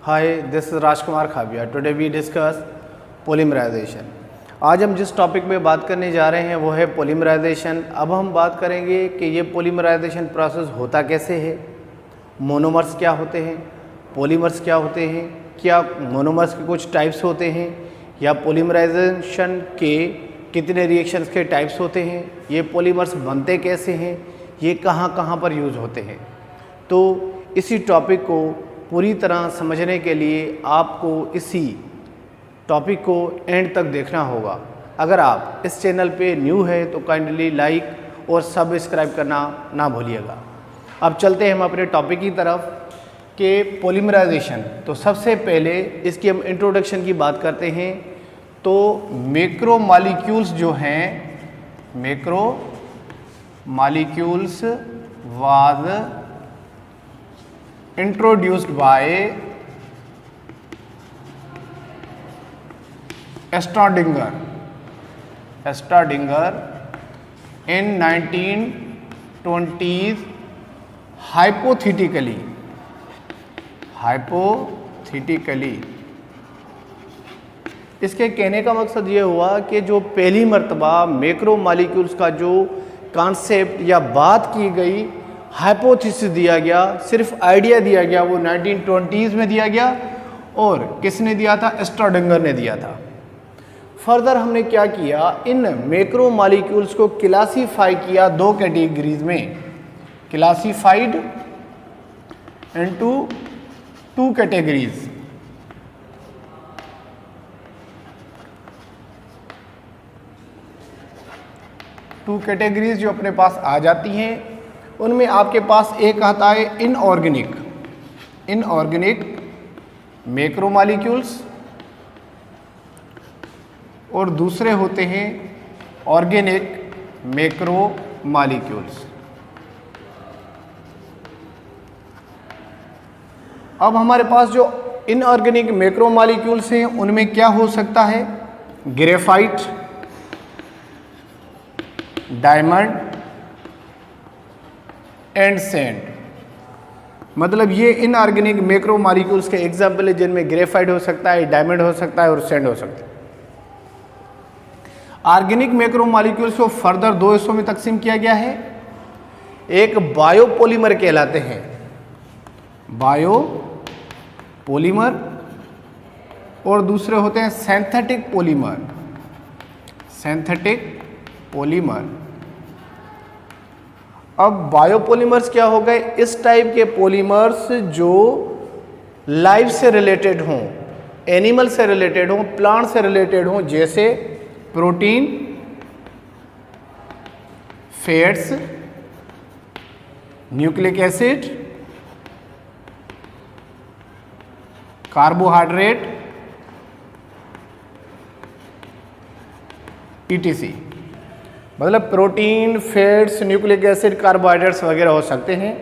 Hi, this is Rajkumar Khabia. Today we discuss polymerization. आज हम जिस टॉपिक में बात करने जा रहे हैं वो है पोलीमराइजेशन। अब हम बात करेंगे कि ये पोलीमराइजेशन प्रोसेस होता कैसे है, मोनोमर्स क्या होते हैं, पॉलीमर्स क्या होते हैं, क्या मोनोमर्स के कुछ टाइप्स होते हैं या पोलीमराइजेशन के कितने रिएक्शंस के टाइप्स होते हैं, ये पॉलीमर्स बनते कैसे हैं, ये कहाँ कहाँ पर यूज़ होते हैं। तो इसी टॉपिक को पूरी तरह समझने के लिए आपको इसी टॉपिक को एंड तक देखना होगा। अगर आप इस चैनल पे न्यू है तो काइंडली लाइक और सब्सक्राइब करना ना भूलिएगा। अब चलते हैं हम अपने टॉपिक की तरफ कि पोलीमराइजेशन। तो सबसे पहले इसकी हम इंट्रोडक्शन की बात करते हैं। तो मैक्रोमॉलिक्यूल्स जो हैं, macromolecules was introduced by Staudinger in 1920s hypothetically। इसके कहने का मकसद ये हुआ कि जो पहली मर्तबा मैक्रोमॉलिक्यूल्स का जो कॉन्सेप्ट या बात की गई, हाइपोथेसिस दिया गया, सिर्फ आइडिया दिया गया, वो 1920s में दिया गया। और किसने दिया था? स्टॉडिंगर ने दिया था। फर्दर हमने क्या किया, इन मैक्रोमॉलिक्यूल्स को क्लासीफाई किया दो कैटेगरीज में, classified into two categories. Two categories जो अपने पास आ जाती हैं, उनमें आपके पास एक आता है इनऑर्गेनिक मैक्रोमॉलिक्यूल्स और दूसरे होते हैं ऑर्गेनिक मैक्रोमॉलिक्यूल्स। अब हमारे पास जो इनऑर्गेनिक मैक्रोमॉलिक्यूल्स हैं उनमें क्या हो सकता है? Graphite, diamond and sand. मतलब ये इनऑर्गेनिक मैक्रोमॉलिक्यूल्स के एग्जाम्पल है जिनमें ग्रेफाइट हो सकता है, डायमंड हो सकता है और सैंड हो सकता है। ऑर्गेनिक मैक्रोमॉलिक्यूल्स को फर्दर दो हिस्सों में तकसीम किया गया है। एक बायोपॉलीमर कहलाते हैं, बायोपॉलीमर, और दूसरे होते हैं सिंथेटिक पॉलीमर। अब बायोपॉलीमर्स क्या हो गए? इस टाइप के पॉलीमर्स जो लाइफ से रिलेटेड हों, एनिमल से रिलेटेड हों, प्लांट से रिलेटेड हों, जैसे protein, fats, nucleic acid, carbohydrate, ETC। मतलब protein, fats, nucleic acid, carbohydrates वगैरह हो सकते हैं।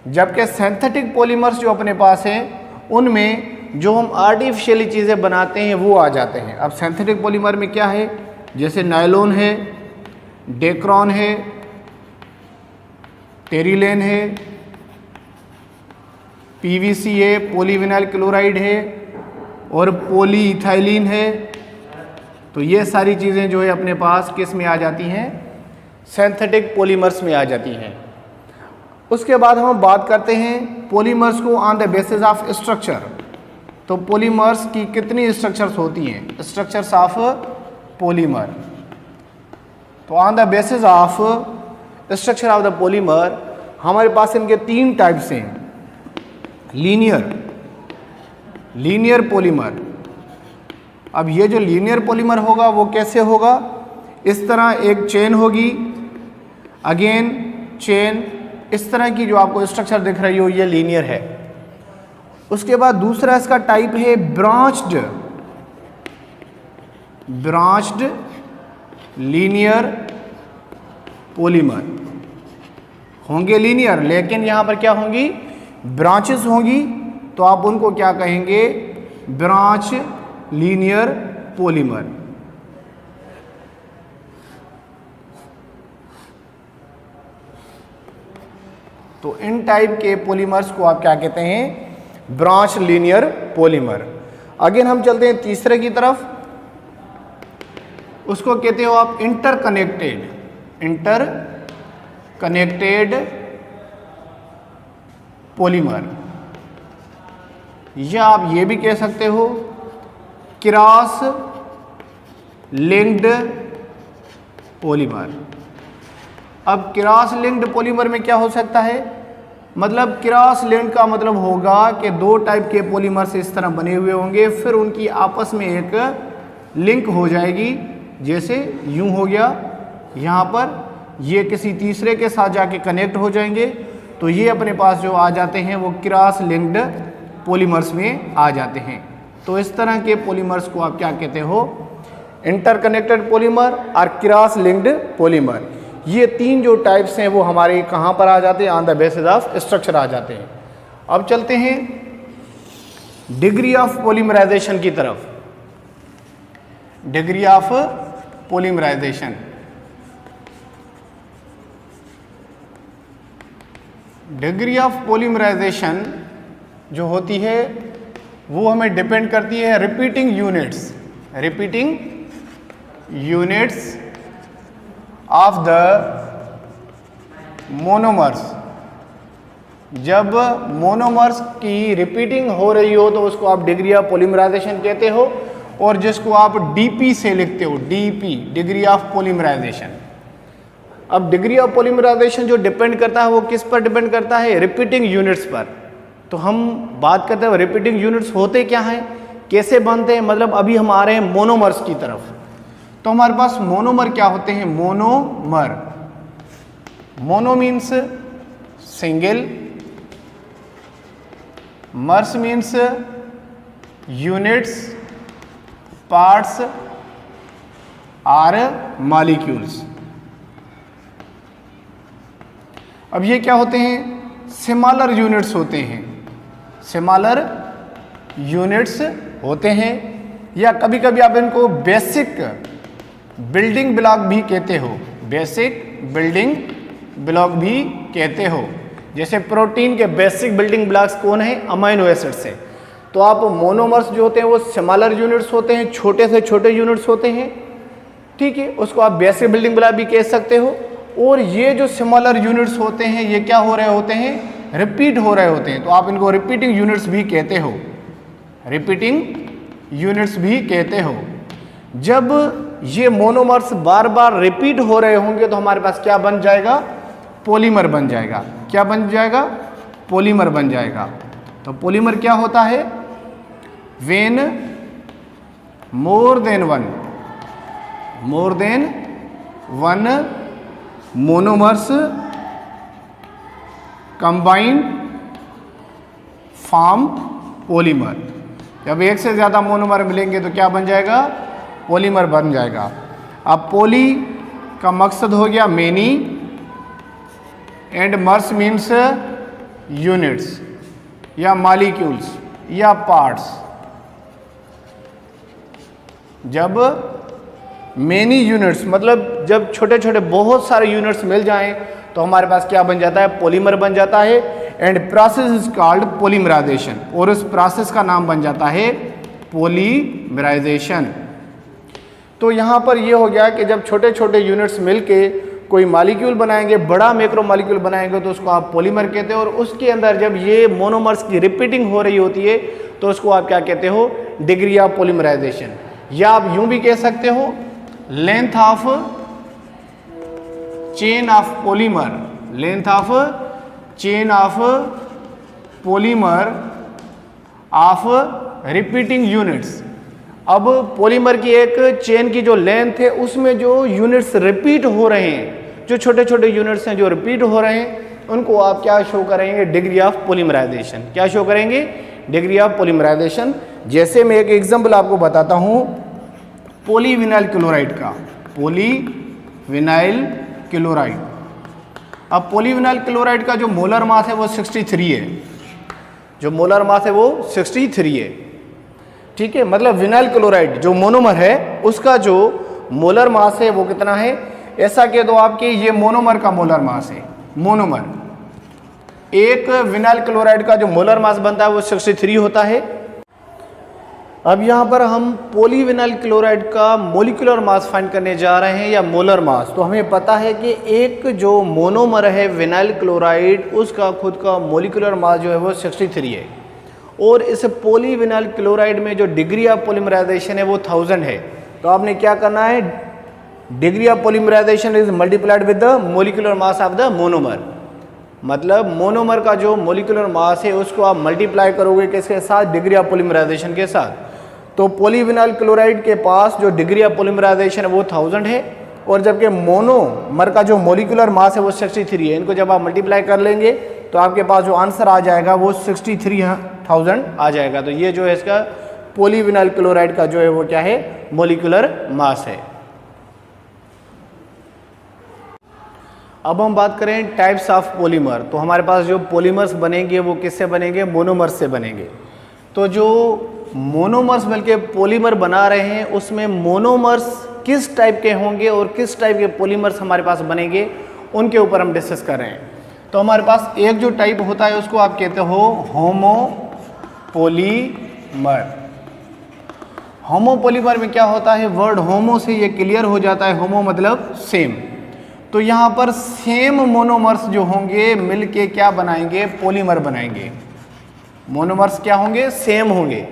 जबकि सिंथेटिक पॉलीमर्स जो अपने पास हैं उनमें जो हम आर्टिफिशियली चीज़ें बनाते हैं वो आ जाते हैं। अब सिंथेटिक पॉलीमर में क्या है? जैसे नायलॉन है, डेक्रॉन है, टेरिलेन है, PVC है, पॉलीविनाइल क्लोराइड है और पॉलीइथाइलिन है। तो ये सारी चीज़ें जो है अपने पास किस में आ जाती हैं? सिंथेटिक पॉलीमर्स में आ जाती हैं। उसके बाद हम बात करते हैं पॉलीमर्स को on the basis of structure. तो पॉलीमर्स की कितनी स्ट्रक्चर्स होती हैं? Structures of polymer. तो on the basis of structure of the polymer हमारे पास इनके तीन टाइप्स हैं। Linear polymer. अब ये जो लीनियर पॉलीमर होगा वो कैसे होगा? इस तरह एक चेन होगी, अगेन चेन, इस तरह की जो आपको स्ट्रक्चर दिख रही हो ये लीनियर है। उसके बाद दूसरा इसका टाइप है ब्रांच्ड लीनियर पॉलीमर। होंगे लीनियर, लेकिन यहाँ पर क्या होंगी? ब्रांचेस होंगी। तो आप उनको क्या कहेंगे? Branch linear polymer. तो इन टाइप के पॉलीमर्स को आप क्या कहते हैं? Branch linear polymer. अगेन हम चलते हैं तीसरे की तरफ, उसको कहते हो आप इंटरकनेक्टेड पॉलीमर, या आप ये भी कह सकते हो क्रॉस लिंक्ड पॉलीमर। अब क्रॉस लिंक्ड पॉलीमर में क्या हो सकता है, मतलब क्रॉस लिंक्ड का मतलब होगा कि दो टाइप के पॉलीमर्स इस तरह बने हुए होंगे, फिर उनकी आपस में एक लिंक हो जाएगी, जैसे यूं हो गया, यहाँ पर ये किसी तीसरे के साथ जाके कनेक्ट हो जाएंगे, तो ये अपने पास जो आ जाते हैं वो क्रॉस लिंक्ड पॉलीमर्स में आ जाते हैं। तो इस तरह के पॉलीमर्स को आप क्या कहते हो, इंटरकनेक्टेड पॉलीमर और क्रॉस लिंक्ड पॉलीमर। ये तीन जो टाइप्स हैं वो हमारे कहाँ पर आ जाते हैं, on the basis of structure आ जाते हैं। अब चलते हैं डिग्री ऑफ पॉलीमराइजेशन की तरफ। Degree of polymerization, degree of polymerization जो होती है वो हमें डिपेंड करती है repeating units of the monomers. जब मोनोमर्स की रिपीटिंग हो रही हो तो उसको आप डिग्री ऑफ पॉलीमराइजेशन कहते हो, और जिसको आप डीपी से लिखते हो, डीपी डिग्री ऑफ पॉलीमराइजेशन। अब डिग्री ऑफ पॉलीमराइजेशन जो डिपेंड करता है वो किस पर डिपेंड करता है, रिपीटिंग यूनिट्स पर। तो हम बात करते हैं रिपीटिंग यूनिट्स होते क्या हैं, कैसे बनते हैं, मतलब अभी हम आ रहे हैं मोनोमर्स की तरफ। तो हमारे पास मोनोमर क्या होते हैं, mono means single, mers means units, parts are molecules. अब ये क्या होते हैं, स्मॉलर यूनिट्स होते हैं, स्मॉलर यूनिट्स होते हैं, या कभी कभी आप इनको बेसिक बिल्डिंग ब्लॉक भी कहते हो, बेसिक बिल्डिंग ब्लॉक भी कहते हो। जैसे प्रोटीन के बेसिक बिल्डिंग ब्लॉक्स कौन है, अमाइनो एसिड से। तो आप मोनोमर्स जो होते हैं वो स्मॉलर यूनिट्स होते हैं, छोटे से छोटे यूनिट्स होते हैं, ठीक है, उसको आप बेसिक बिल्डिंग ब्लॉक भी कह सकते हो। और ये जो स्मॉलर यूनिट्स होते हैं ये क्या हो रहे होते हैं, रिपीट हो रहे होते हैं, तो आप इनको रिपीटिंग यूनिट्स भी कहते हो, रिपीटिंग यूनिट्स भी कहते हो। जब ये मोनोमर्स बार बार रिपीट हो रहे होंगे तो हमारे पास क्या बन जाएगा, पॉलीमर बन जाएगा। क्या बन जाएगा, पॉलीमर बन जाएगा। तो पॉलीमर क्या होता है, when more than one monomers combined form polymer. जब एक से ज़्यादा मोनोमर मिलेंगे तो क्या बन जाएगा, पॉलीमर बन जाएगा। अब पॉली का मकसद हो गया many, and MERS means units या मॉलिक्यूल्स या पार्ट्स। जब मेनी यूनिट्स मतलब जब छोटे छोटे बहुत सारे यूनिट्स मिल जाएं तो हमारे पास क्या बन जाता है, पॉलीमर बन जाता है। And process is called polymerization, और उस प्रोसेस का नाम बन जाता है पॉलीमराइजेशन। तो यहाँ पर ये हो गया कि जब छोटे छोटे यूनिट्स मिलके कोई मॉलिक्यूल बनाएंगे, बड़ा मैक्रो मॉलिक्यूल बनाएंगे, तो उसको आप पॉलीमर कहते हो। और उसके अंदर जब ये मोनोमर्स की रिपीटिंग हो रही होती है तो उसको आप क्या कहते हो, डिग्री ऑफ पॉलीमराइजेशन। या आप यूं भी कह सकते हो length of chain of polymer, length of chain of polymer of repeating units. अब पॉलीमर की एक चेन की जो लेंथ है उसमें जो यूनिट्स रिपीट हो रहे हैं, जो छोटे छोटे यूनिट्स हैं जो रिपीट हो रहे हैं, उनको आप क्या शो करेंगे, डिग्री ऑफ पॉलीमराइजेशन। क्या शो करेंगे, डिग्री ऑफ पॉलीमराइजेशन। जैसे मैं एक एग्जांपल आपको बताता हूँ पॉलीविनाइल क्लोराइड का, पॉलीविनाइल क्लोराइड। अब पॉलीविनाइल क्लोराइड का जो मोलर मास है वो 63 है, जो मोलर मास है वो 63 है, ठीक है। मतलब विनाइल क्लोराइड जो मोनोमर है उसका जो मोलर मास है वो कितना है, ऐसा कह दो आपके ये मोनोमर का मोलर मास है, मोनोमर। एक विनाइल क्लोराइड का जो मोलर मास बनता है वो 63 होता है। अब यहाँ पर हम पॉलीविनाइल क्लोराइड का मोलिकुलर मास फाइंड करने जा रहे हैं या मोलर मास। तो हमें पता है कि एक जो मोनोमर है विनाइल क्लोराइड उसका खुद का मोलिकुलर मास जो है वो 63 है, और इस पॉलीविनाइल क्लोराइड में जो डिग्री ऑफ पॉलीमराइजेशन है वो 1000 है। तो आपने क्या करना है, degree of polymerization is multiplied with the molecular mass of the monomer. मतलब मोनोमर का जो मोलिकुलर मास है उसको आप मल्टीप्लाई करोगे किसके साथ, डिग्री ऑफ पॉलीमराइजेशन के साथ। तो पॉलीविनाइल क्लोराइड के पास जो डिग्री ऑफ पॉलीमराइजेशन है वो 1000 है, और जबकि मोनोमर का जो मोलिकुलर मास है वो 63 है। इनको जब आप मल्टीप्लाई कर लेंगे तो आपके पास जो आंसर आ जाएगा वो 63,000 आ जाएगा। तो ये जो है इसका पॉलीविनाइल क्लोराइड का जो है वो क्या है, मोलिकुलर मास है। अब हम बात करें टाइप्स ऑफ पॉलीमर। तो हमारे पास जो पॉलीमर्स बनेंगे वो किससे बनेंगे, मोनोमर्स से बनेंगे। तो जो मोनोमर्स मिलके पॉलीमर बना रहे हैं उसमें मोनोमर्स किस टाइप के होंगे और किस टाइप के पॉलीमर्स हमारे पास बनेंगे उनके ऊपर हम डिस्कस कर रहे हैं। तो हमारे पास एक जो टाइप होता है उसको आप कहते हो होमो पॉलीमर। होमो पॉलीमर में क्या होता है, वर्ड होमो से ये क्लियर हो जाता है, होमो मतलब सेम। तो यहाँ पर सेम मोनोमर्स जो होंगे मिलके क्या बनाएंगे, पॉलीमर बनाएंगे। मोनोमर्स क्या होंगे, सेम होंगे।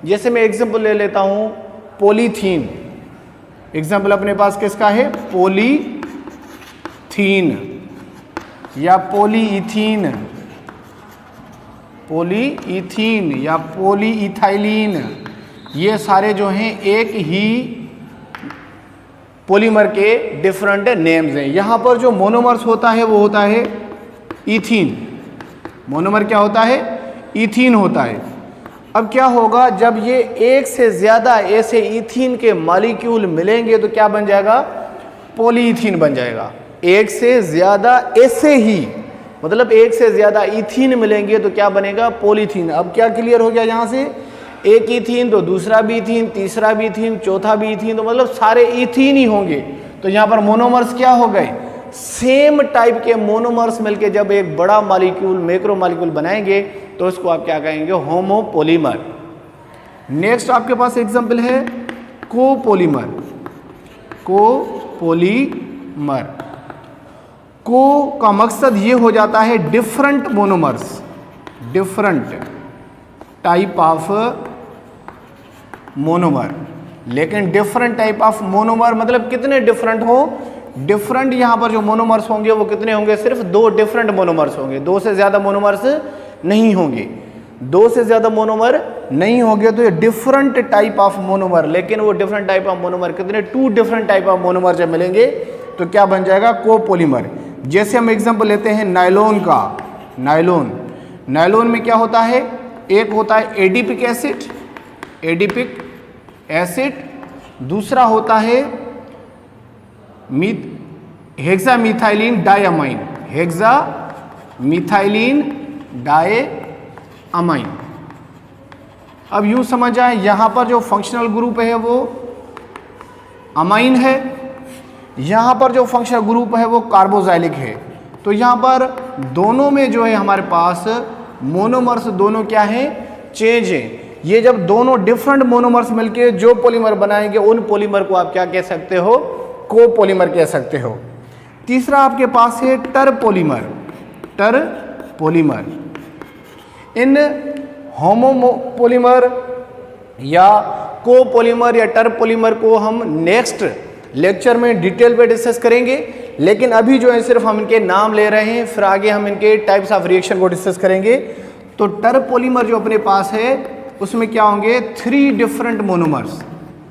जैसे मैं एग्जांपल ले लेता हूँ पॉलीथीन। एग्जांपल अपने पास किसका है, पॉलीथीन या पॉलीइथीन, पॉलीइथीन या पॉलीइथाइलिन, ये सारे जो हैं एक ही पॉलीमर के डिफरेंट नेम्स हैं। यहाँ पर जो मोनोमर्स होता है वो होता है इथीन। मोनोमर क्या होता है, इथीन होता है। अब क्या होगा, जब ये एक से ज़्यादा ऐसे इथीन के मॉलिक्यूल मिलेंगे तो क्या बन जाएगा, पॉलीइथीन बन जाएगा। एक से ज़्यादा ऐसे ही, मतलब एक से ज़्यादा इथीन मिलेंगे तो क्या बनेगा, पॉलीथीन। अब क्या क्लियर हो गया, यहाँ से एक इथीन तो दूसरा भी इथीन, तीसरा भी इथीन, चौथा भी इथीन, तो मतलब सारे इथीन ही होंगे। तो यहाँ पर मोनोमर्स क्या हो गए, सेम टाइप के मोनोमर्स मिलके जब एक बड़ा मॉलिक्यूल मैक्रो मॉलिक्यूल बनाएंगे तो उसको आप क्या कहेंगे, होमोपॉलीमर। नेक्स्ट आपके पास एग्जांपल है कोपॉलीमर। कोपॉलीमर को का मकसद ये हो जाता है different monomers, different type of monomer. लेकिन डिफरेंट टाइप ऑफ मोनोमर मतलब कितने डिफरेंट हो, डिफरेंट यहाँ पर जो मोनोमर्स होंगे वो कितने होंगे, सिर्फ 2 डिफरेंट मोनोमर्स होंगे, 2 से ज़्यादा मोनोमर्स नहीं होंगे। 2 से ज़्यादा मोनोमर नहीं होंगे तो ये डिफरेंट टाइप ऑफ मोनोमर। लेकिन वो डिफरेंट टाइप ऑफ मोनोमर कितने, 2 डिफरेंट टाइप ऑफ मोनोमर जब मिलेंगे तो क्या बन जाएगा, कोपॉलीमर। जैसे हम एग्जांपल लेते हैं नायलॉन का। नायलॉन में क्या होता है, एक होता है एडिपिक एसिड, दूसरा होता है हेक्सामिथाइलिन डायअमाइन, हेक्सामिथाइलिन डायअमाइन। अब यूं समझ जाए, यहाँ पर जो फंक्शनल ग्रुप है वो अमाइन है, यहाँ पर जो फंक्शनल ग्रुप है वो कार्बोजाइलिक है। तो यहाँ पर दोनों में जो है हमारे पास मोनोमर्स दोनों क्या है, चेंज है। ये जब दोनों डिफरेंट मोनोमर्स मिलके जो पॉलीमर बनाएंगे उन पॉलीमर को आप क्या कह सकते हो, कोपॉलीमर कह सकते हो। तीसरा आपके पास है टरपॉलीमर। इन होमोपॉलीमर या कोपॉलीमर या टरपॉलीमर को हम नेक्स्ट लेक्चर में डिटेल पे डिस्कस करेंगे। लेकिन अभी जो है सिर्फ हम इनके नाम ले रहे हैं, फिर आगे हम इनके टाइप्स ऑफ रिएक्शन को डिस्कस करेंगे। तो टरपॉलीमर जो अपने पास है उसमें क्या होंगे, 3 डिफरेंट मोनोमर्स,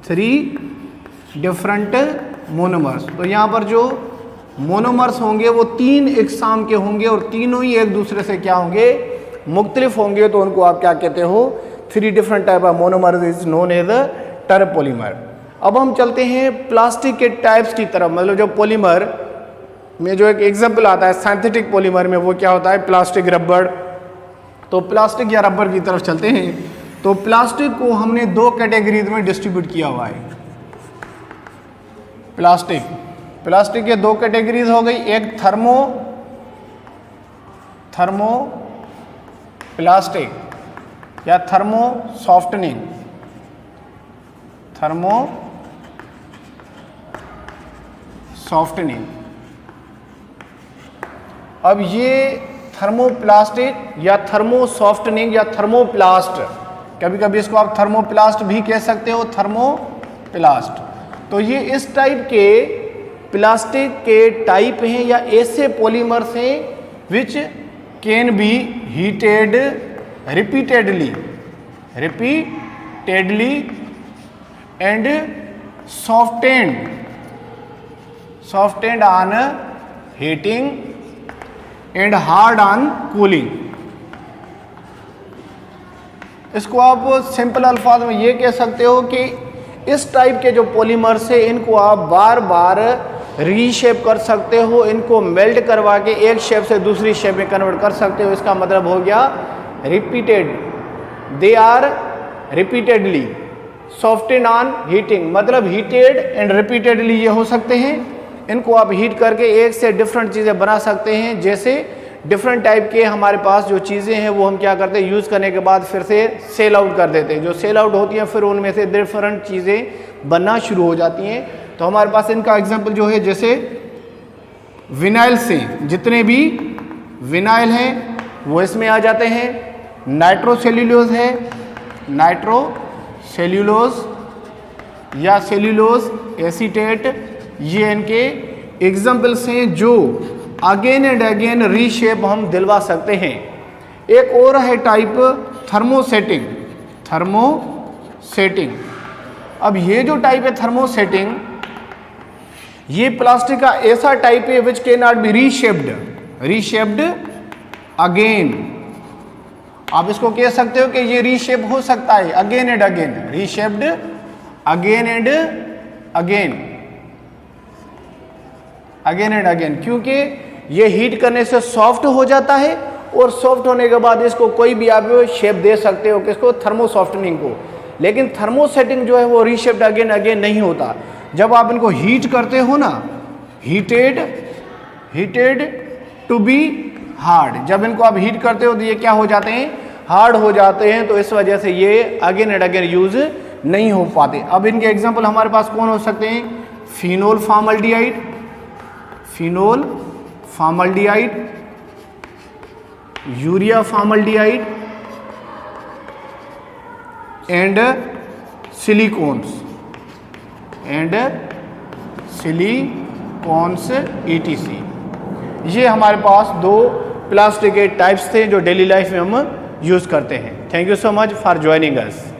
3 डिफरेंट मोनोमर्स। तो यहाँ पर जो मोनोमर्स होंगे वो 3 इकसाम के होंगे और तीनों ही एक दूसरे से क्या होंगे, मुख्तलिफ होंगे। तो उनको आप क्या कहते हो, 3 different type of monomer is known as terpolymer. अब हम चलते हैं प्लास्टिक के टाइप्स की तरफ। मतलब जो पॉलीमर में जो एक एग्जांपल आता है सिंथेटिक पॉलीमर में, वो क्या होता है, प्लास्टिक, रबड़। तो प्लास्टिक या रबड़ की तरफ चलते हैं। तो प्लास्टिक को हमने 2 कैटेगरीज में डिस्ट्रीब्यूट किया हुआ है। प्लास्टिक के 2 कैटेगरीज हो गई, एक थर्मोप्लास्टिक या थर्मो सॉफ्टनिंग, थर्मो सॉफ्टनिंग। अब ये थर्मोप्लास्टिक या थर्मो सॉफ्टनिंग या थर्मोप्लास्ट, कभी कभी इसको आप थर्मोप्लास्ट भी कह सकते हो, थर्मोप्लास्ट। तो ये इस टाइप के प्लास्टिक के टाइप हैं या ऐसे पॉलीमर्स हैं which can be heated repeatedly and softened on heating and hard on cooling। इसको आप सिंपल अल्फाज में ये कह सकते हो कि इस टाइप के जो पॉलीमर्स है इनको आप बार बार रीशेप कर सकते हो, इनको मेल्ट करवा के एक शेप से दूसरी शेप में कन्वर्ट कर सकते हो। इसका मतलब हो गया repeated, they are repeatedly soften on heating, मतलब हीटेड एंड रिपीटेडली ये हो सकते हैं। इनको आप हीट करके एक से डिफरेंट चीज़ें बना सकते हैं। जैसे डिफरेंट टाइप के हमारे पास जो चीज़ें हैं वो हम क्या करते हैं, यूज़ करने के बाद फिर से सेल आउट कर देते हैं। जो सेल आउट होती हैं फिर उनमें से डिफरेंट चीज़ें बनना शुरू हो जाती हैं। तो हमारे पास इनका एग्जांपल जो है, जैसे विनाइल से जितने भी विनाइल हैं वो इसमें आ जाते हैं। नाइट्रोसेल्यूलोज है, नाइट्रोसेल्यूलोज या सेल्यूलोज एसीटेट, ये इनके एग्जाम्पल्स हैं जो अगेन एंड अगेन रीशेप हम दिलवा सकते हैं। एक और है टाइप थर्मोसेटिंग, थर्मोसेटिंग। अब ये जो टाइप है थर्मोसेटिंग, ये प्लास्टिक का ऐसा टाइप है which can not be reshaped again. आप इसको कह सकते हो कि ये रीशेप हो सकता है again and again, reshaped again and again, क्योंकि ये हीट करने से सॉफ्ट हो जाता है और सॉफ्ट होने के बाद इसको कोई भी आप शेप दे सकते हो, किसको, थर्मो सॉफ्टनिंग को। लेकिन थर्मोसेटिंग जो है वो रीशेप्ड अगेन नहीं होता। जब आप इनको हीट करते हो ना, हीटेड टू बी हार्ड, जब इनको आप हीट करते हो तो ये क्या हो जाते हैं, हार्ड हो जाते हैं। तो इस वजह से ये अगेन एंड अगेन यूज नहीं हो पाते। अब इनके एग्जांपल हमारे पास कौन हो सकते हैं, phenol formaldehyde, urea formaldehyde and silicones ETC। ये हमारे पास दो प्लास्टिक के टाइप्स थे जो डेली लाइफ में हम यूज़ करते हैं। Thank you so much for joining us.